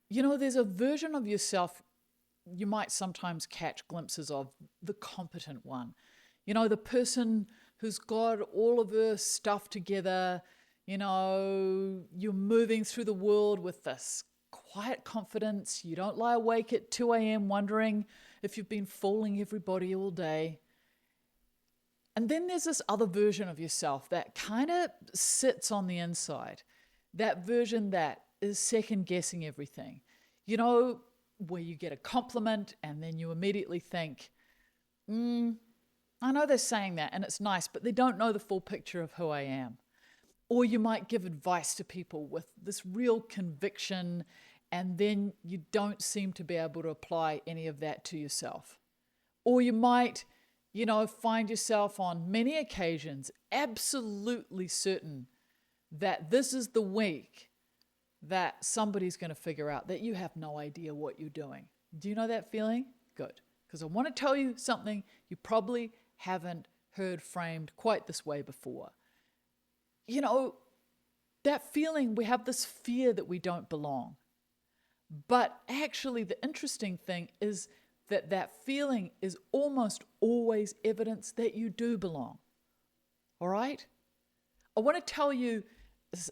There's a version of yourself you might sometimes catch glimpses of, the competent one. The person who's got all of her stuff together. You're moving through the world with this quiet confidence. You don't lie awake at 2 a.m. wondering if you've been fooling everybody all day. And then there's this other version of yourself that kind of sits on the inside. That version that is second guessing everything. Where you get a compliment and then you immediately think, I know they're saying that and it's nice, but they don't know the full picture of who I am. Or you might give advice to people with this real conviction, and then you don't seem to be able to apply any of that to yourself. Or you might, find yourself on many occasions absolutely certain that this is the week that somebody's going to figure out that you have no idea what you're doing. Do you know that feeling? Good. Because I want to tell you something you probably haven't heard framed quite this way before. That feeling, we have this fear that we don't belong. But actually, the interesting thing is that feeling is almost always evidence that you do belong. All right? I want to tell you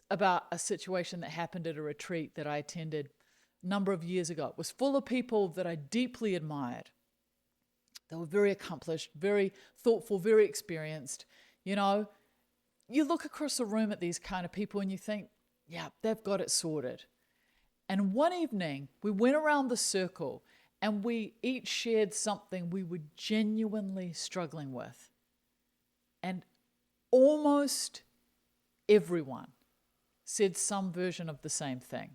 about a situation that happened at a retreat that I attended a number of years ago. It was full of people that I deeply admired. They were very accomplished, very thoughtful, very experienced. You look across the room at these kind of people and you think, yeah, they've got it sorted. And one evening, we went around the circle and we each shared something we were genuinely struggling with. And almost everyone said some version of the same thing.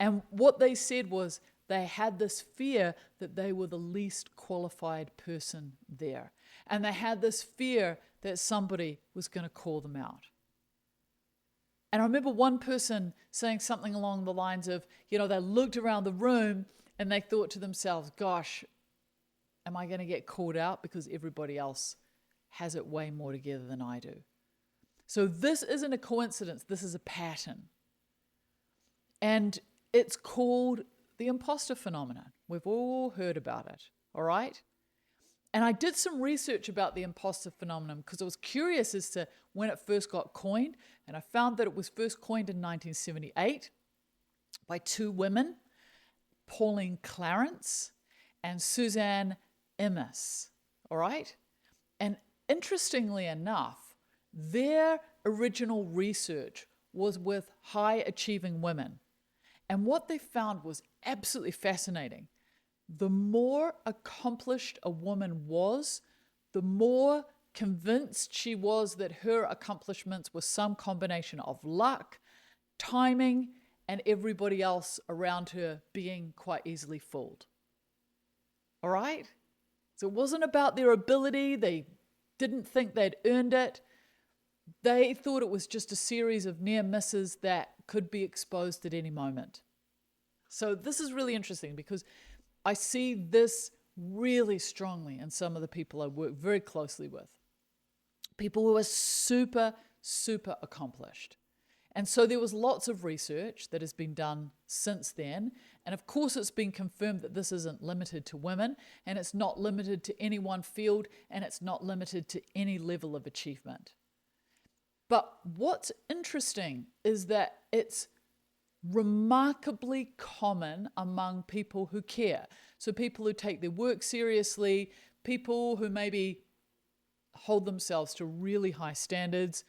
And what they said was they had this fear that they were the least qualified person there. And they had this fear that somebody was going to call them out. And I remember one person saying something along the lines of, they looked around the room and they thought to themselves, gosh, am I going to get called out because everybody else has it way more together than I do? So this isn't a coincidence. This is a pattern. And it's called the imposter phenomenon. We've all heard about it, all right? And I did some research about the imposter phenomenon because I was curious as to when it first got coined. And I found that it was first coined in 1978 by two women, Pauline Clarence and Suzanne Imes, all right? And interestingly enough, their original research was with high achieving women. And what they found was absolutely fascinating. The more accomplished a woman was, the more convinced she was that her accomplishments were some combination of luck, timing, and everybody else around her being quite easily fooled. All right? So it wasn't about their ability. They didn't think they'd earned it. They thought it was just a series of near misses that could be exposed at any moment. So this is really interesting because I see this really strongly in some of the people I work very closely with. People who are super, super accomplished. And so there was lots of research that has been done since then. And of course, it's been confirmed that this isn't limited to women, and it's not limited to any one field, and it's not limited to any level of achievement. But what's interesting is that it's remarkably common among people who care. So people who take their work seriously, people who maybe hold themselves to really high standards,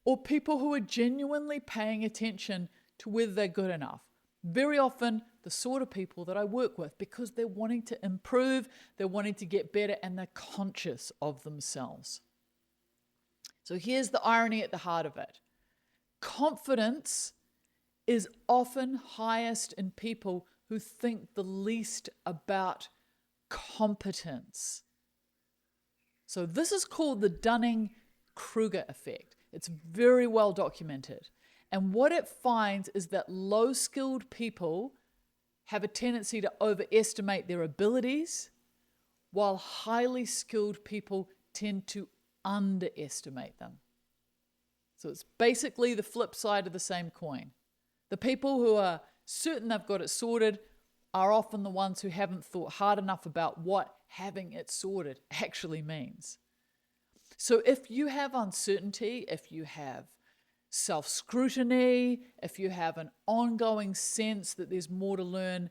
or people who are genuinely paying attention to whether they're good enough. Very often the sort of people that I work with because they're wanting to improve, they're wanting to get better, and they're conscious of themselves. So here's the irony at the heart of it. Confidence is often highest in people who think the least about competence. So this is called the Dunning-Kruger effect. It's very well documented. And what it finds is that low-skilled people have a tendency to overestimate their abilities, while highly skilled people tend to underestimate them. So it's basically the flip side of the same coin. The people who are certain they've got it sorted are often the ones who haven't thought hard enough about what having it sorted actually means. So if you have uncertainty, if you have self-scrutiny, if you have an ongoing sense that there's more to learn,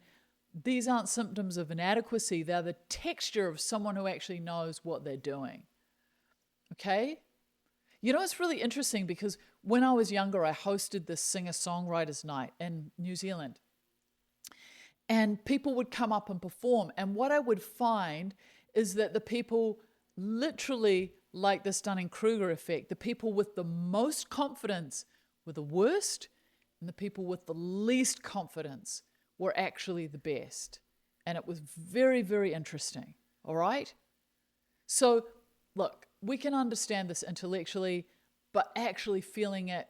these aren't symptoms of inadequacy. They're the texture of someone who actually knows what they're doing. Okay? You know, it's really interesting because when I was younger, I hosted this singer-songwriters night in New Zealand. And people would come up and perform. And what I would find is that the people literally, like the Dunning-Kruger effect, the people with the most confidence were the worst, and the people with the least confidence were actually the best. And it was very, very interesting. All right? So, look, we can understand this intellectually, but actually feeling it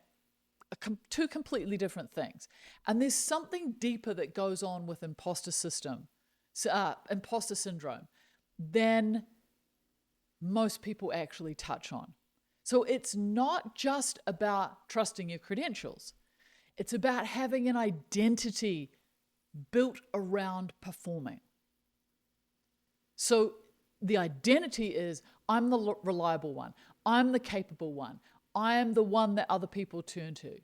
are two completely different things. And there's something deeper that goes on with imposter syndrome than most people actually touch on. So it's not just about trusting your credentials. It's about having an identity built around performing. So the identity is, I'm the reliable one. I'm the capable one. I am the one that other people turn to.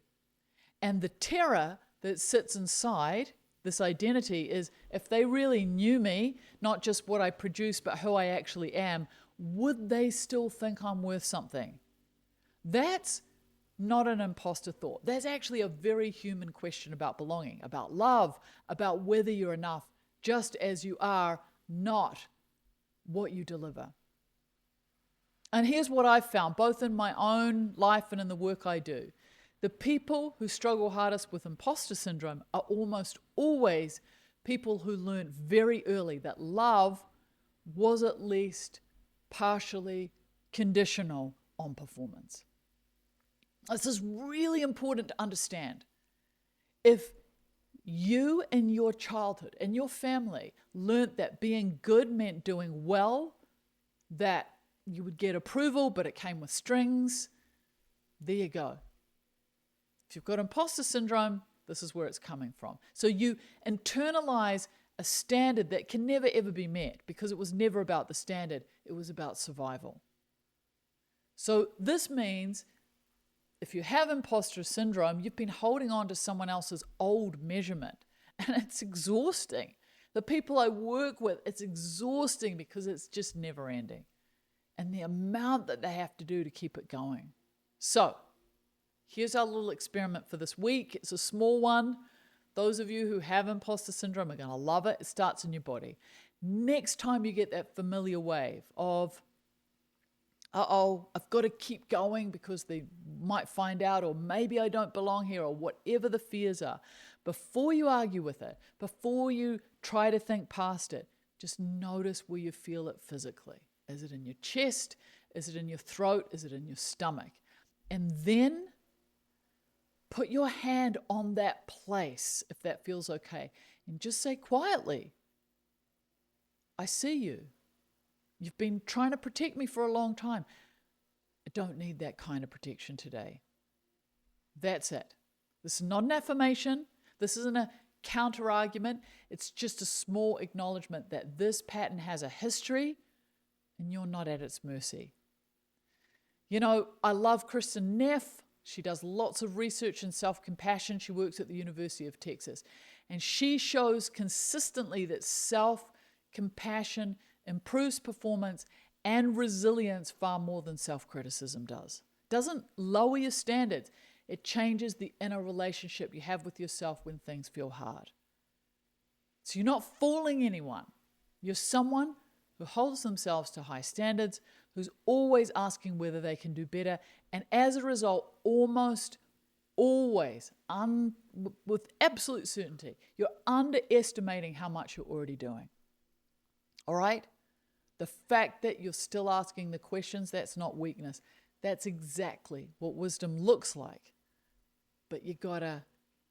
And the terror that sits inside this identity is, if they really knew me, not just what I produce, but who I actually am, would they still think I'm worth something? That's not an imposter thought. That's actually a very human question about belonging, about love, about whether you're enough, just as you are, not what you deliver. And here's what I've found, both in my own life and in the work I do. The people who struggle hardest with imposter syndrome are almost always people who learned very early that love was at least partially conditional on performance. This is really important to understand. If you in your childhood, in your family, learnt that being good meant doing well, that you would get approval, but it came with strings, there you go. If you've got imposter syndrome, this is where it's coming from. So you internalize a standard that can never ever be met because it was never about the standard, it was about survival. So this means if you have imposter syndrome, you've been holding on to someone else's old measurement, and it's exhausting. The people I work with, it's exhausting because it's just never ending. And the amount that they have to do to keep it going. So, here's our little experiment for this week. It's a small one. Those of you who have imposter syndrome are going to love it. It starts in your body. Next time you get that familiar wave of, I've got to keep going because they might find out, or maybe I don't belong here, or whatever the fears are, before you argue with it, before you try to think past it, just notice where you feel it physically. Is it in your chest? Is it in your throat? Is it in your stomach? And then put your hand on that place, if that feels okay, and just say quietly, I see you. You've been trying to protect me for a long time. I don't need that kind of protection today. That's it. This is not an affirmation. This isn't a counter-argument. It's just a small acknowledgement that this pattern has a history and you're not at its mercy. You know, I love Kristen Neff. She does lots of research in self-compassion. She works at the University of Texas. And she shows consistently that self-compassion improves performance and resilience far more than self-criticism does. Doesn't lower your standards. It changes the inner relationship you have with yourself when things feel hard. So you're not fooling anyone. You're someone who holds themselves to high standards, who's always asking whether they can do better, and as a result, almost always, with absolute certainty, you're underestimating how much you're already doing. All right? The fact that you're still asking the questions, that's not weakness. That's exactly what wisdom looks like. But you gotta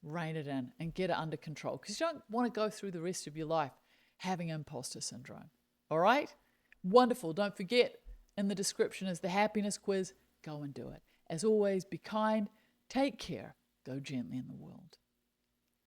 rein it in and get it under control, because you don't want to go through the rest of your life having imposter syndrome. All right? Wonderful. Don't forget, in the description is the happiness quiz. Go and do it. As always, be kind, take care, go gently in the world.